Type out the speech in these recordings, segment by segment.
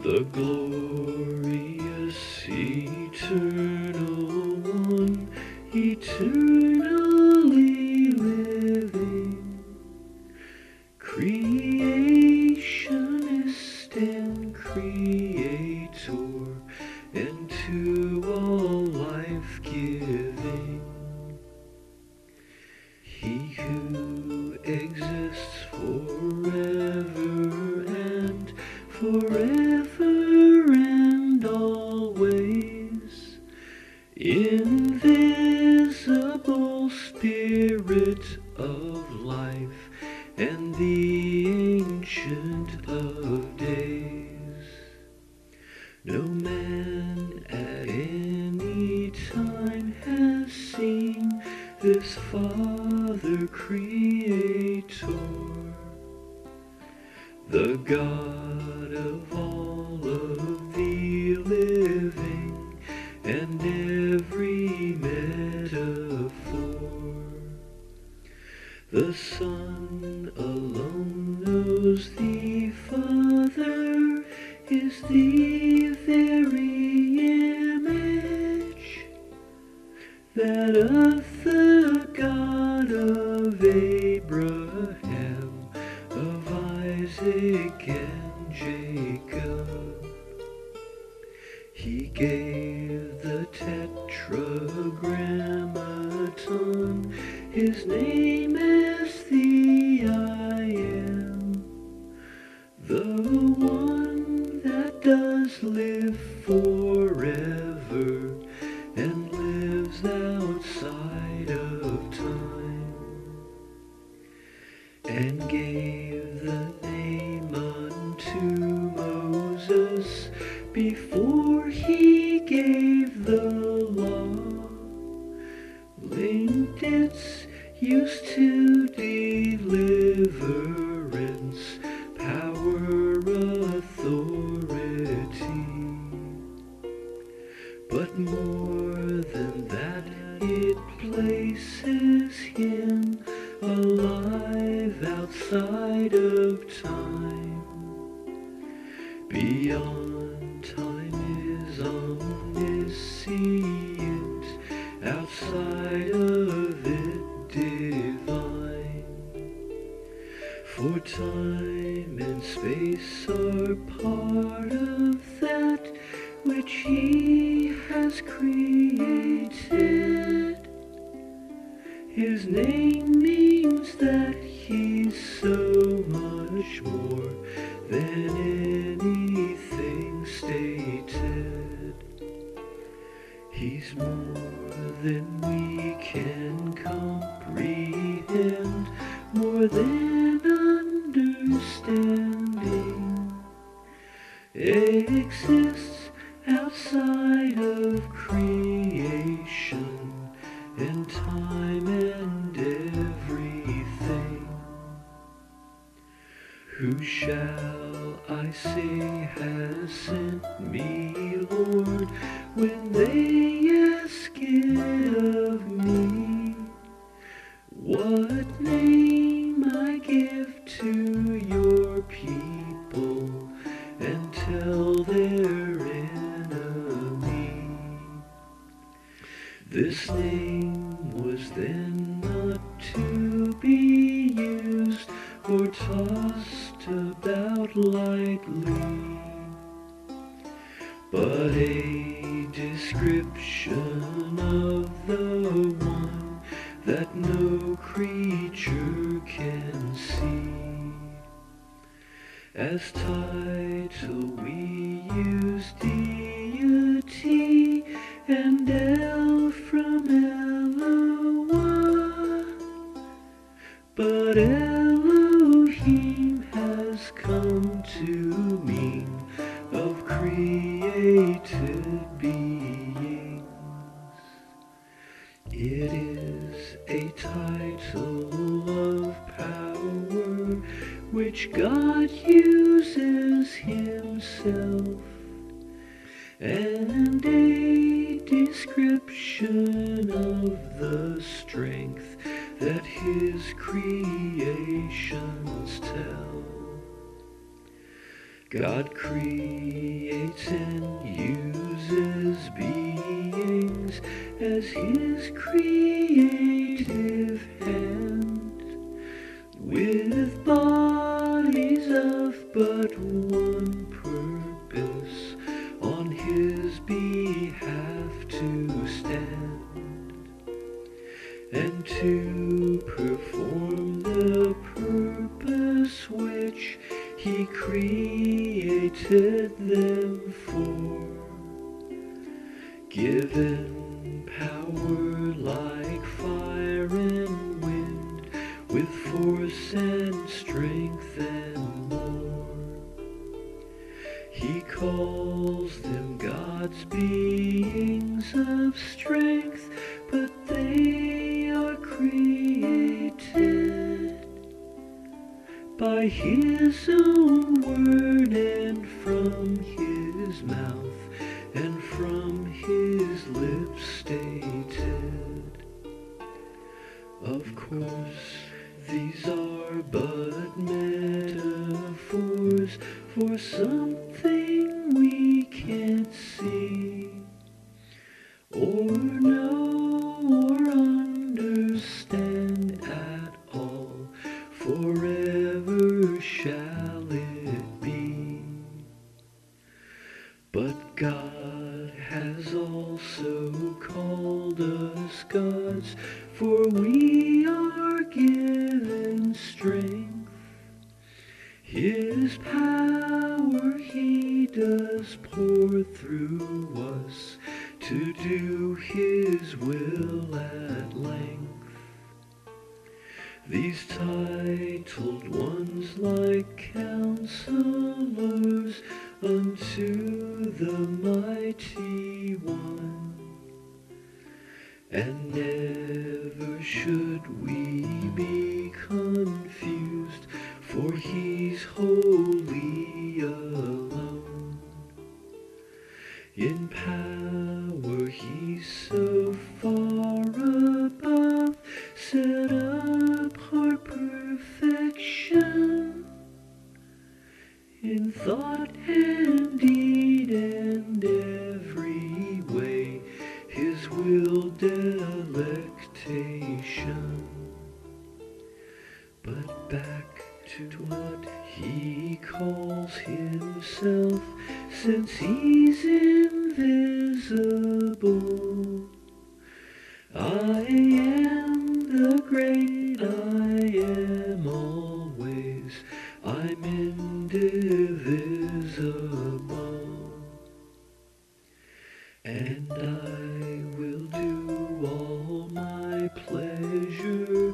the glorious eternal one, eternally living, creationist and creator, and to all life giving. He who exists forever and forever and always, invisible spirit of life and the ancient of days. No man at any time has seen this Father Creator, the God of all of the living and every metaphor. The Son alone knows the Father is the very image that of the God of Abraham, of Isaac and Jacob. He gave the Tetragrammaton his name as the I Am, the one that does live forever and lives outside of time, and gave the name unto Moses before he gave the law, linked its use to deliverance, power, authority. But more than that, it places him alive outside of time. Beyond time is omniscient, outside of it divine. For time and space are part of that which he has created. His name means that he's so much more than anything stated. He's more than we can comprehend, more than understanding. Exists outside of creation and time and everything. Who shall I say has sent me, Lord, when they ask it of me? What name I give to your people and tell their enemy? This name was then not to be used or tossed about lightly, but a description of the one that no creature can see. As title we use deity and El from Eloah, but Elohim has come to mean of created beings. It is a title of power which God uses himself, and a description of the strength that his creations tell. God creates and uses beings as his creative hand, with bodies of but one purpose, on his behalf to stand, and to perform the purpose which he created them for. Given power like fire and wind, with force and strength and more, he calls them God's beings of strength, but they are created by his own word, and from his mouth, and from his lips stated. Of course, these are but metaphors for something we can't see, or know, or understand at all. Forever shall it be. But God has also called us gods, for we are given strength. His power he does pour through us, to do his will at length. These titled ones, like counselors unto the mighty one, and never should we be confused, for he's wholly alone. In power he's so far above, set apart perfection, in thought and deed and every way, his will delectation. But back to what he calls himself, since he's invisible. I am the great I am always, I'm indivisible, and I will do all my pleasure.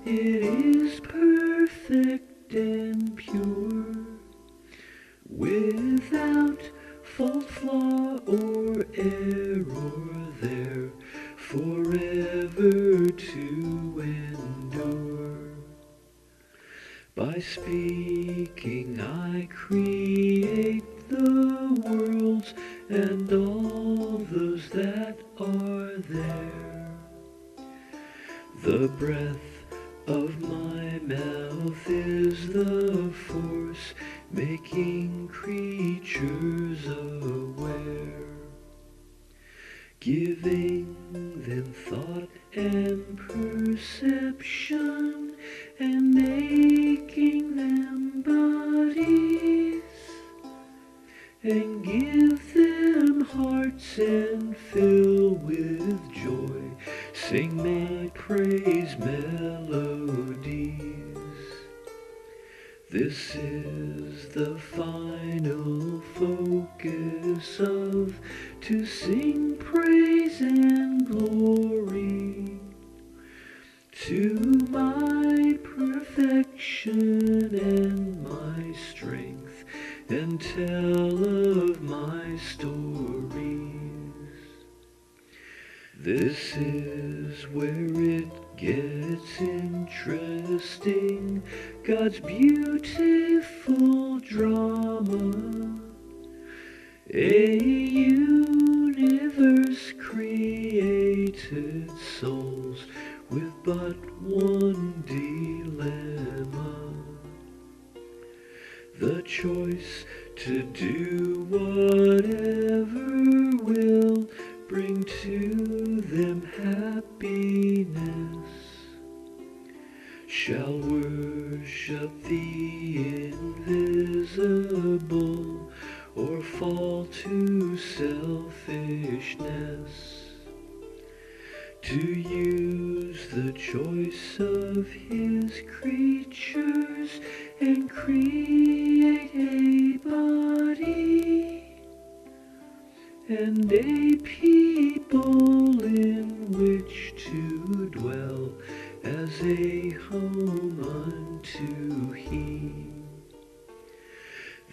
It is perfect and pure, without fault, flaw, or error there, forever to endure. By speaking I create the worlds and all those that are there. The breath of my mouth is the force, making creatures aware, giving them thought and perception, and making them bodies, and give them hearts, and fill with joy, sing my praise melodies. This is the final focus of, to sing praise and glory to my perfection and my strength, and tell of my stories. This is where it gets interesting, God's beautiful drama, a universe created souls with but one dilemma, the choice to do whatever will bring to them happiness, shall worship the invisible or fall to selfishness, to use the choice of his creatures and create a body and a people in which to dwell as a home unto he.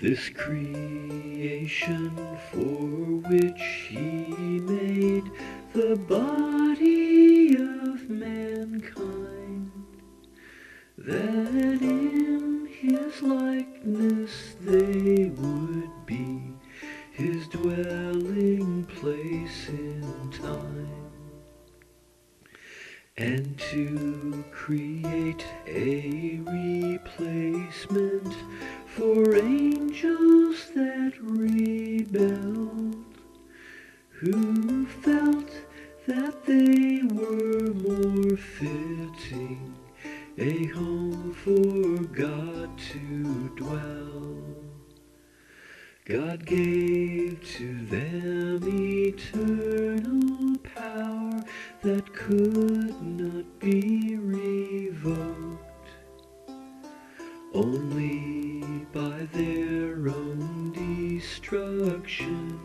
This creation for which he made the body of mankind, that in his likeness they would be, his dwelling place in time, and to create a replacement for angels that rebelled, who felt that they were more fitting a home for God to dwell. God gave to them eternal power that could not be revoked. Only by their own destruction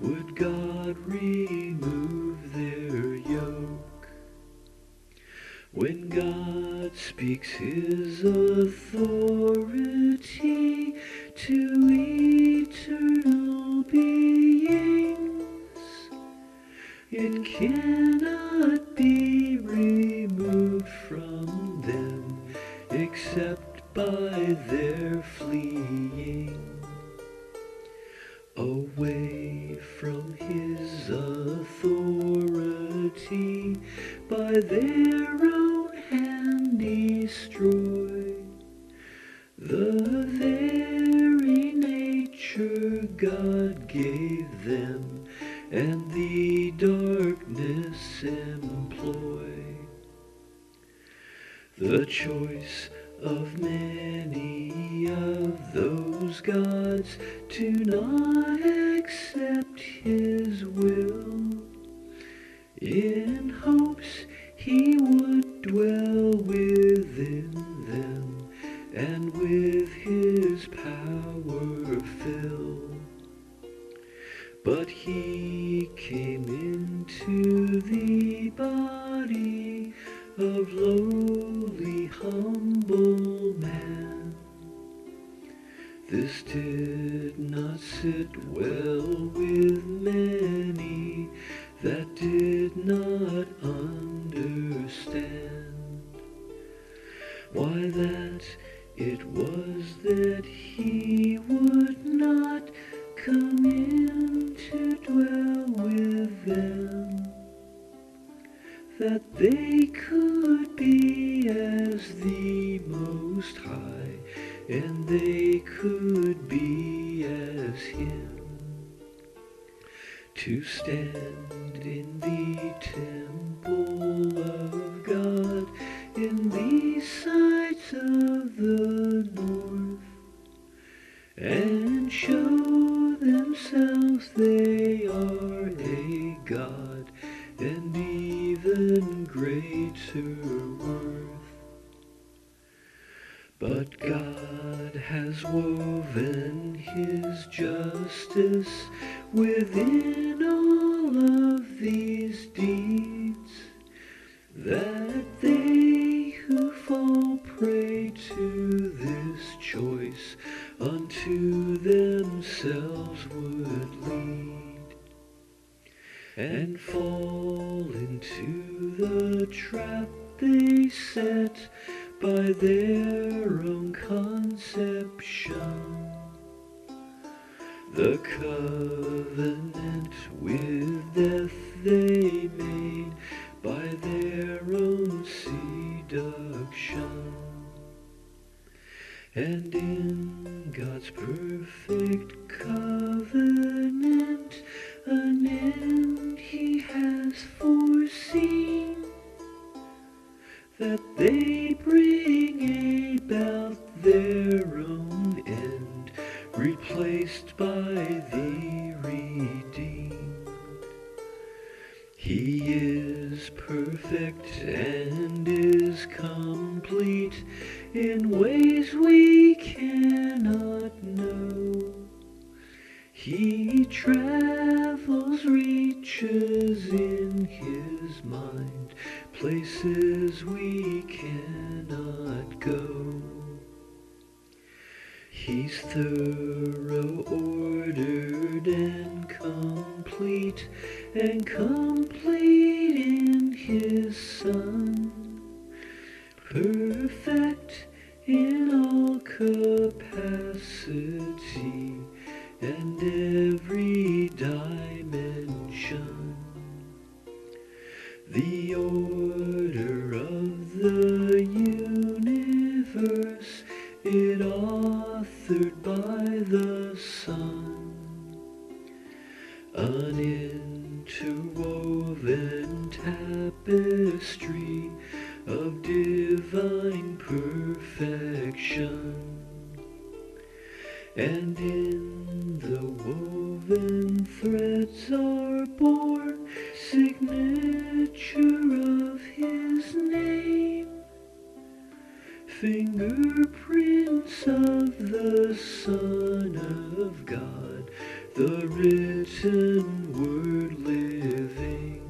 would God remove their yoke. When God speaks his authority to eternal beings, it cannot be removed from them except by their fleeing away from his authority, by their own hand destroy the very nature God gave them, and the darkness employ. The choice of many of those gods to not accept his will, in hopes he would dwell within them and with his power fill. But he came into the body of lowly, humble man. This did not sit well with many that did not understand why that it was that he would not come in to dwell with them, that they could be as the Most High, and they could be as him, to stand in the temple of God in the sides of the north, and show themselves they are a God, and even greater worth. But God has woven his justice within all of these deeds, that they who fall prey to this choice unto themselves would lead, and fall into the trap they set by their own conception. The covenant with death they made by their own seduction, And in God's perfect covenant, an end he has foreseen, that they bring about their own end, replaced by the redeemed. He is perfect and is complete in ways we cannot know. He travels, reaches in his mind, places we cannot go. He's thorough, ordered, and complete in his Son, perfect in all capacity and every dimension. The order of the universe, it authored by the Son, an interwoven tapestry of divine perfection. And in the woven threads are born signature of his name, fingerprints of the Son of God, the written word living.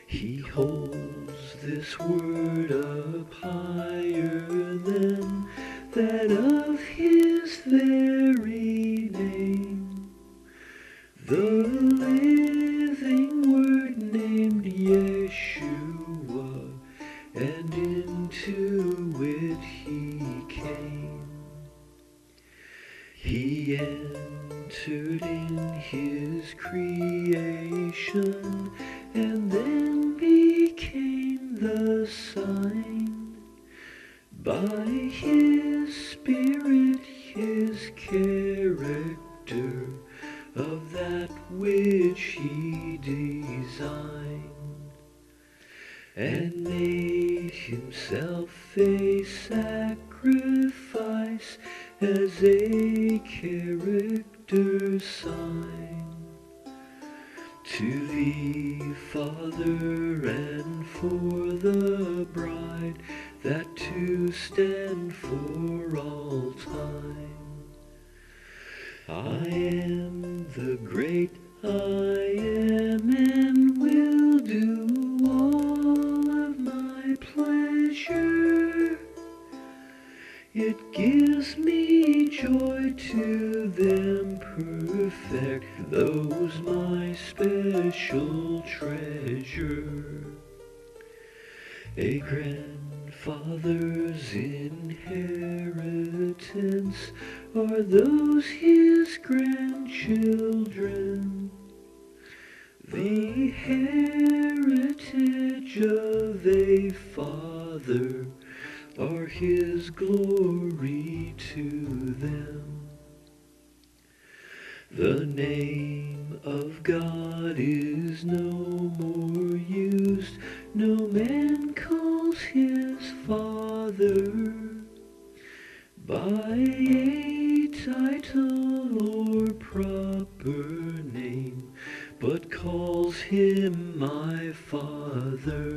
He holds this word up higher than that of his very name, the living word named Yeshua, and into it he came. He entered in his creation and then became the sign. By his Spirit, his character, of that which he designed, and made himself a sacrifice as a character sign to the Father and for the bride, that to stand for all time. I am the great I am, and will do all of my pleasure. It gives me joy to them perfect, those my special treasure. A grandfather's inheritance are those his grandchildren, the heritage of a father are his glory to them. The name of God is no more used, no man calls his Father by a title or proper name, but calls him my Father.